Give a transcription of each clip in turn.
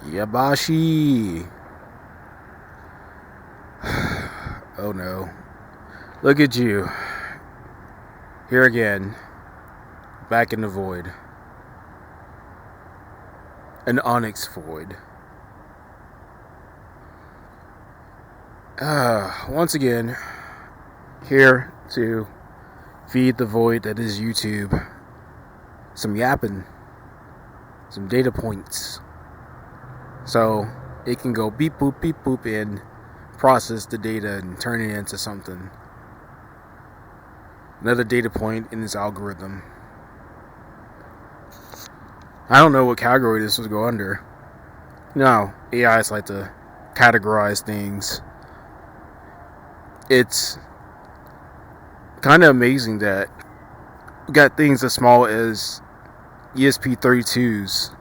Yabashi. Oh no. Look at you. Here again. Back in the void. An onyx void. Once again, here to feed the void that is YouTube. Some yapping. Some data points. So it can go beep boop and process the data and turn it into something. Another data point in this algorithm. I don't know what category this would go under. No, AIs like to categorize things. It's kind of amazing that we got things as small as ESP32s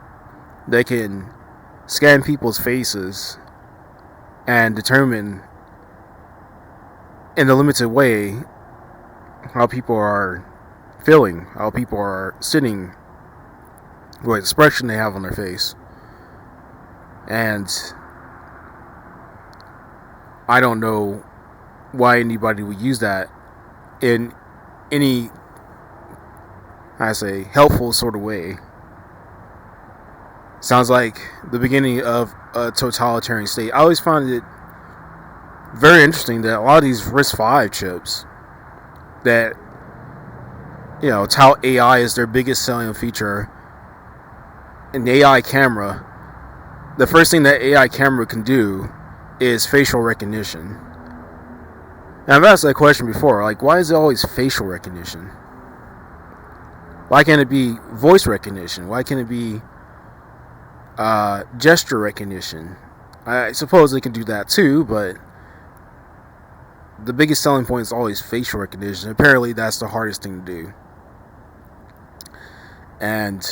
that can scan people's faces and determine in a limited way how people are feeling, how people are sitting, what expression they have on their face. And I don't know why anybody would use that in any, helpful sort of way. Sounds like the beginning of a totalitarian state. I always found it very interesting that a lot of these RISC-V chips that, tout AI is their biggest selling feature. An AI camera, the first thing that AI camera can do is facial recognition. Now, I've asked that question before, like, why is it always facial recognition? Why can't it be voice recognition? Why can't it be gesture recognition? I suppose they can do that too, but the biggest selling point is always facial recognition. Apparently, that's the hardest thing to do. And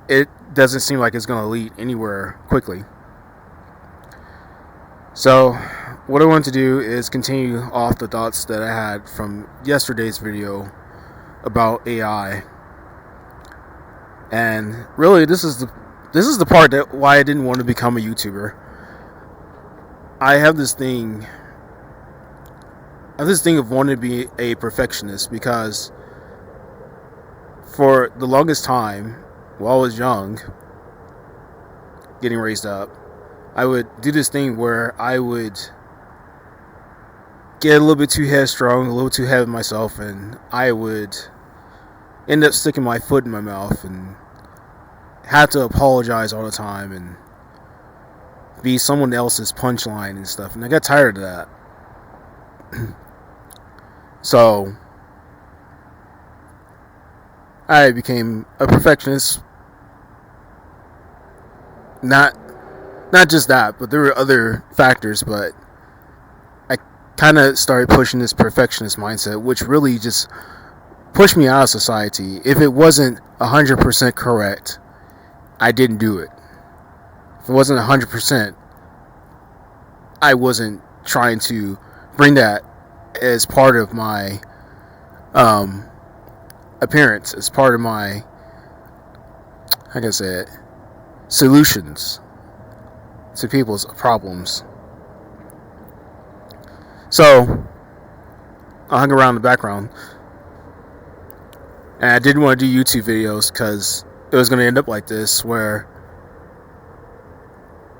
it doesn't seem like it's going to lead anywhere quickly. So, what I want to do is continue off the thoughts that I had from yesterday's video about AI. And really, this is the part that why I didn't want to become a YouTuber. I have this thing of wanting to be a perfectionist because for the longest time, while I was young, getting raised up, I would do this thing where I would get a little bit too headstrong, a little too ahead of myself, and I would end up sticking my foot in my mouth and have to apologize all the time and be someone else's punchline and stuff. And I got tired of that. So I became a perfectionist. Not just that, but there were other factors, but I kind of started pushing this perfectionist mindset, which really just pushed me out of society. If it wasn't 100% correct, I didn't do it. If it wasn't 100%, I wasn't trying to bring that as part of my appearance, as part of my, how can I say it, solutions to people's problems. So I hung around the background, and I didn't want to do YouTube videos because it was going to end up like this, where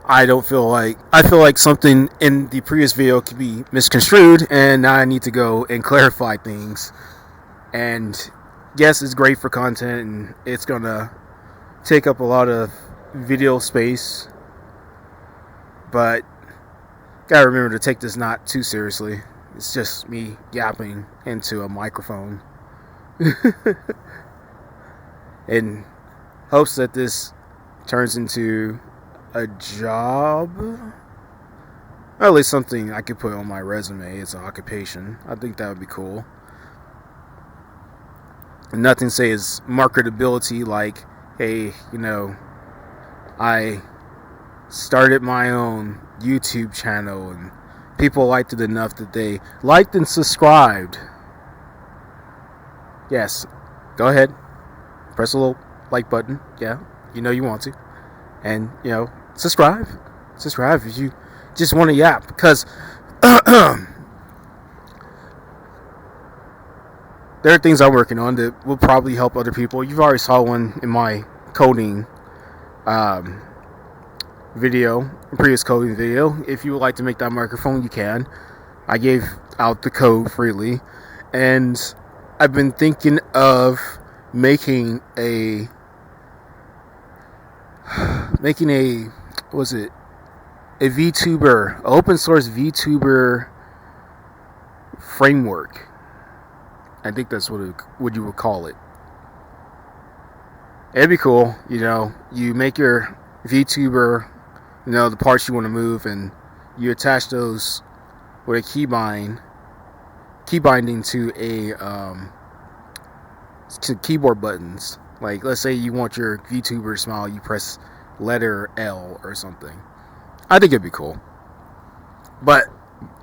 I feel like something in the previous video could be misconstrued, and now I need to go and clarify things. And yes, it's great for content, and it's going to take up a lot of video space, but gotta remember to take this not too seriously. It's just me yapping into a microphone in hopes that this turns into a job, or at least something I could put on my resume as an occupation. I think that would be cool. And nothing says marketability like, hey, I started my own YouTube channel and people liked it enough that they liked and subscribed. Yes, go ahead, press a little like button. Yeah, you know you want to, and subscribe. Subscribe if you just want to yap, because there are things I'm working on that will probably help other people. You've already saw one in my coding um, video, previous coding video. If you would like to make that microphone, you can. I gave out the code freely, and I've been thinking of making a a VTuber, open source VTuber framework. I think that's what you would call it. It'd be cool, you make your VTuber, the parts you want to move, and you attach those with a key binding to to keyboard buttons. Like, let's say you want your VTuber to smile, you press letter L or something. I think it'd be cool. But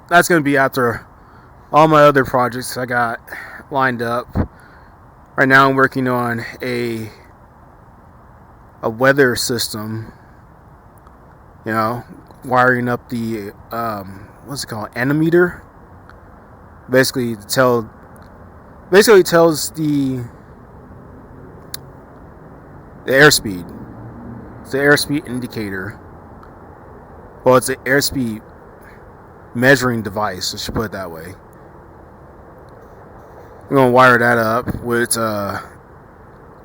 that's going to be after all my other projects I got lined up. Right now I'm working on a weather system, wiring up the what's it called, animeter. Basically tells the airspeed. It's the airspeed indicator. Well, it's an airspeed measuring device, I should put it that way. We're gonna wire that up with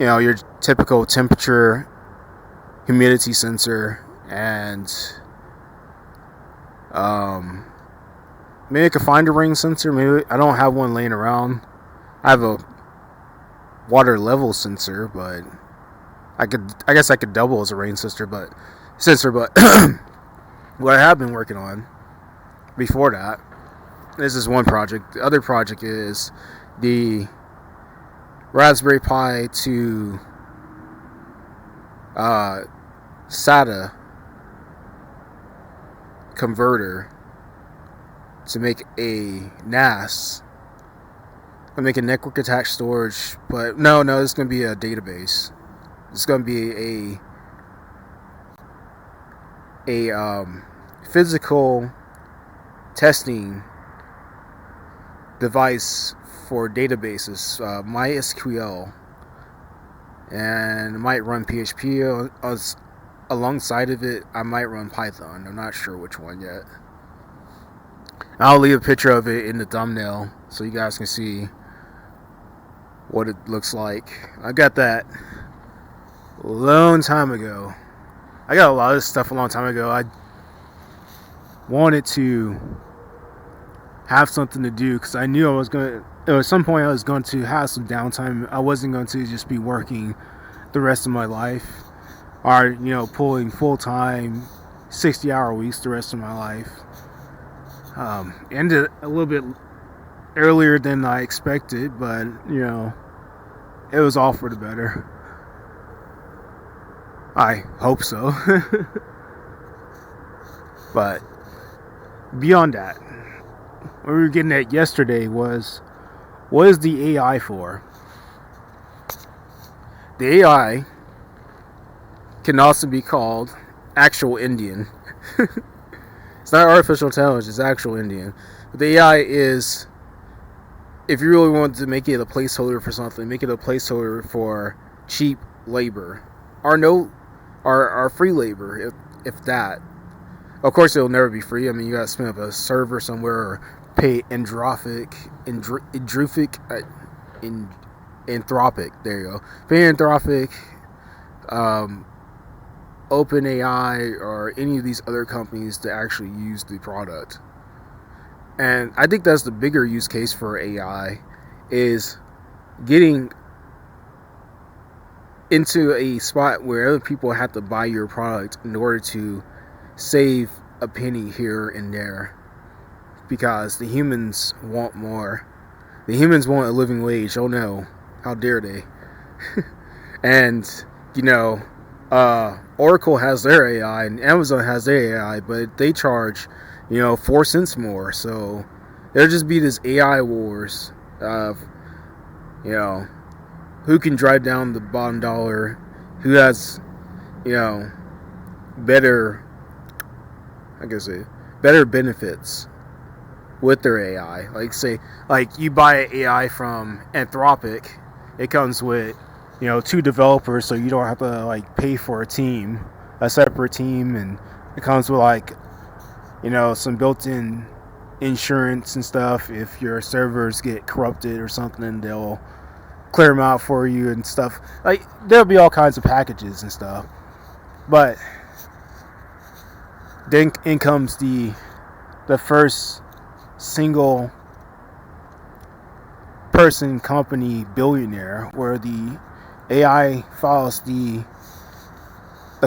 your typical temperature, humidity sensor, and maybe I could find a rain sensor. Maybe I don't have one laying around. I have a water level sensor, but I guess I could double as a rain sensor, but what I have been working on before that, this is one project. The other project is the Raspberry Pi to SATA converter to make a NAS. I make a network attached storage, but no, it's going to be a database. It's going to be a physical testing device for databases, MySQL, and I might run PHP alongside of it. I might run Python. I'm not sure which one yet. I'll leave a picture of it in the thumbnail so you guys can see what it looks like. I got that a long time ago. I got a lot of this stuff a long time ago. I wanted to have something to do because I knew at some point I was going to have some downtime. I wasn't going to just be working the rest of my life, or pulling full-time 60-hour weeks the rest of my life. Ended a little bit earlier than I expected, but it was all for the better. I hope so. But beyond that, what we were getting at yesterday was, what is the AI for? The AI can also be called actual Indian. It's not artificial intelligence, it's actual Indian. But the AI is, if you really want to make it a placeholder for something, make it a placeholder for cheap labor, or free labor, if that. Of course, it'll never be free. I mean, you gotta spin up a server somewhere, or pay Anthropic. There you go. Pay Anthropic, OpenAI, or any of these other companies to actually use the product. And I think that's the bigger use case for AI, is getting into a spot where other people have to buy your product in order to save a penny here and there, because the humans want more. The humans want a living wage. Oh no, how dare they? And Oracle has their AI and Amazon has their AI, but they charge 4 cents more. So there'll just be this AI wars of who can drive down the bottom dollar who has, you know, better, I guess, better benefits with their AI. Like, say, like you buy an AI from Anthropic, it comes with, two developers, so you don't have to like pay for a separate team, and it comes with like, some built-in insurance and stuff. If your servers get corrupted or something, they'll clear them out for you and stuff. Like, there'll be all kinds of packages and stuff. But then in comes the first single person company billionaire, where the AI files the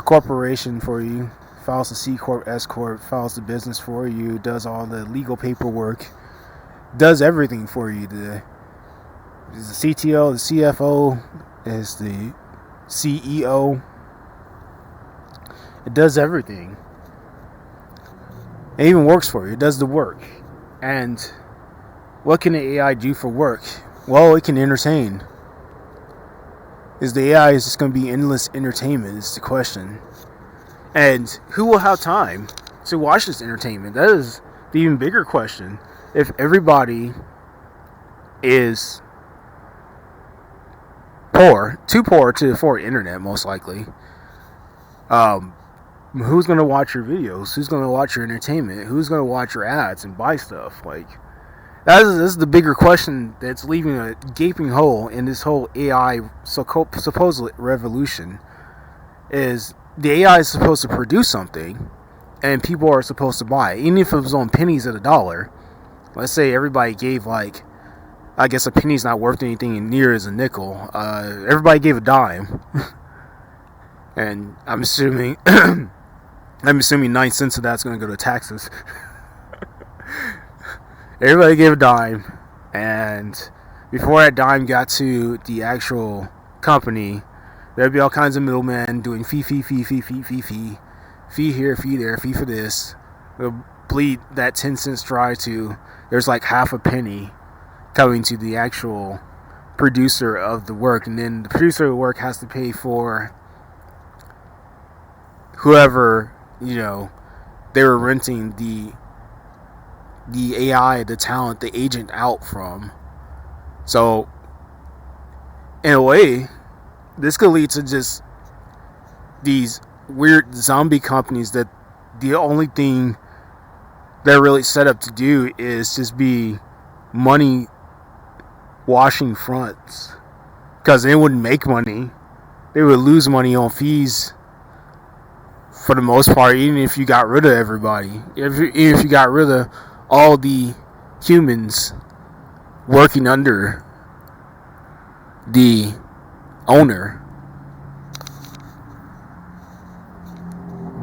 corporation for you, files the C corp, S corp, files the business for you, does all the legal paperwork, does everything for you. The CTO, the CFO, is the CEO. It does everything. It even works for you. It does the work. And what can the AI do for work? Well, it can entertain. Is the AI just going to be endless entertainment? Is the question. And who will have time to watch this entertainment? That is the even bigger question. If everybody is too poor to afford internet, most likely, who's going to watch your videos? Who's going to watch your entertainment? Who's going to watch your ads and buy stuff? Like, this is the bigger question that's leaving a gaping hole in this whole AI supposed revolution. Is the AI is supposed to produce something, and people are supposed to buy it, even if it was on pennies at $1. Let's say everybody gave, like, I guess a penny's not worth anything near as a nickel. Everybody gave a dime, and I'm assuming 9 cents of that's going to go to taxes. Everybody gave a dime, and before that dime got to the actual company, there'd be all kinds of middlemen doing fee here, fee there, fee for this. They'll bleed that 10 cents dry to there's like half a penny coming to the actual producer of the work, and then the producer of the work has to pay for whoever, they were renting the AI, the talent, the agent out from. So, in a way, this could lead to just these weird zombie companies that the only thing they're really set up to do is just be money washing fronts, because they wouldn't make money. They would lose money on fees for the most part, even if you got rid of everybody. Even if you got rid of all the humans working under the owner.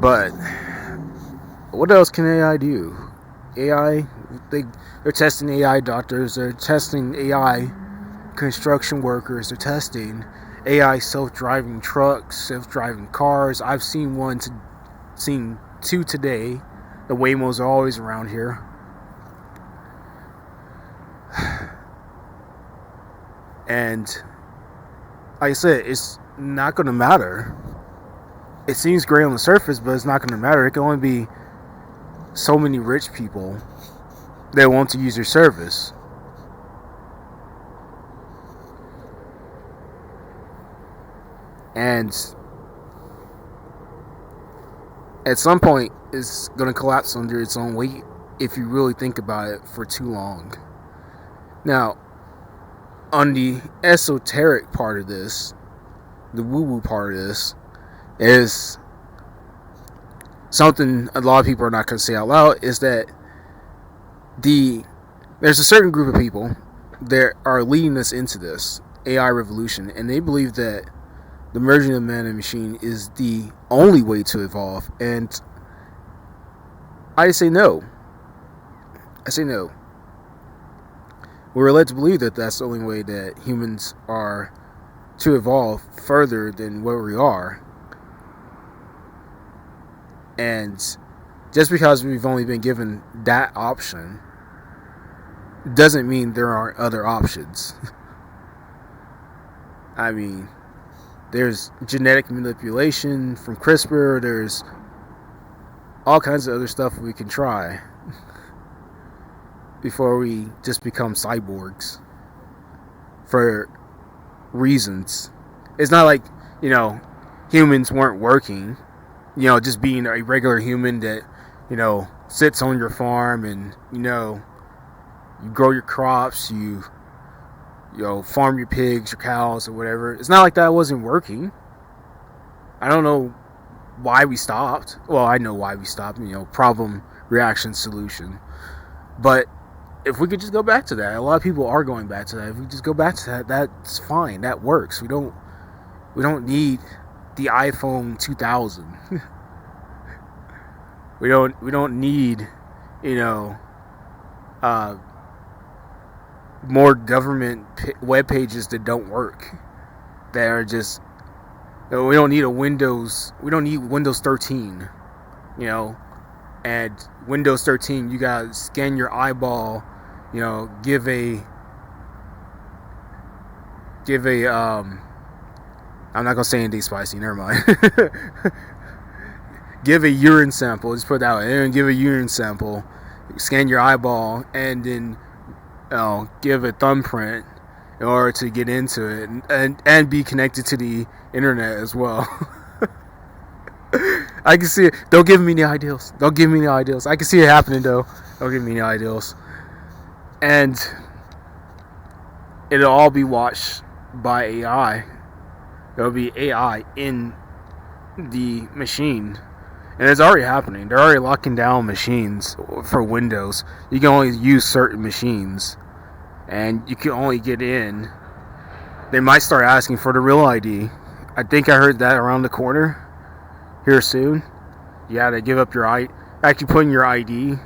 But what else can AI do? AI, they're testing AI doctors, they're testing AI construction workers, they're testing AI self-driving trucks, self-driving cars. I've seen two today. The Waymos are always around here. And like I said, it's not going to matter. It seems great on the surface, but it's not going to matter. It can only be so many rich people that want to use your service. And at some point, it's going to collapse under its own weight if you really think about it for too long. Now, on the esoteric part of this, the woo-woo part of this, is something a lot of people are not going to say out loud, is that there's a certain group of people that are leading us into this AI revolution, and they believe that the merging of man and machine is the only way to evolve. And I say no. We're led to believe that that's the only way that humans are to evolve further than where we are. And just because we've only been given that option doesn't mean there aren't other options. I mean, There's genetic manipulation from CRISPR. There's all kinds of other stuff we can try before we just become cyborgs for reasons. It's not like, humans weren't working. Just being a regular human that, sits on your farm and, you grow your crops, you farm your pigs, your cows, or whatever. It's not like that wasn't working. I don't know why we stopped. Well, I know why we stopped, problem, reaction, solution. But if we could just go back to that, a lot of people are going back to that. If we just go back to that, that's fine. That works. We don't need the iPhone 2000. we don't need, more government web pages that don't work. That are just, we don't need Windows 13, and Windows 13, you gotta scan your eyeball, give a I'm not gonna say anything spicy, never mind. Give a urine sample, just put that out, and give a urine sample, scan your eyeball, and then give a thumbprint in order to get into it, and be connected to the internet as well. I can see it. Don't give me any ideals. I can see it happening though. Don't give me any ideals. And it'll all be watched by AI. There'll be AI in the machine. And it's already happening. They're already locking down machines for Windows. You can only use certain machines. And you can only get in. They might start asking for the real ID. I think I heard that around the corner. Here soon. You gotta give up your ID. Actually put in your ID.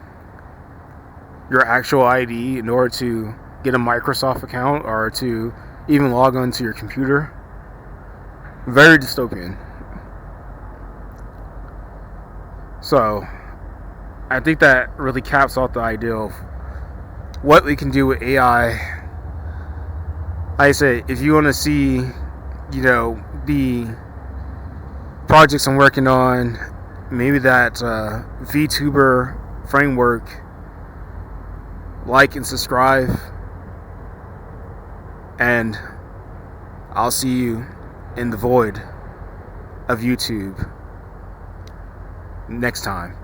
Your actual ID in order to get a Microsoft account or to even log on to your computer. Very dystopian. So, I think that really caps off the idea of what we can do with AI. Like I said, if you want to see, the projects I'm working on, maybe that VTuber framework, like and subscribe, and I'll see you in the void of YouTube next time.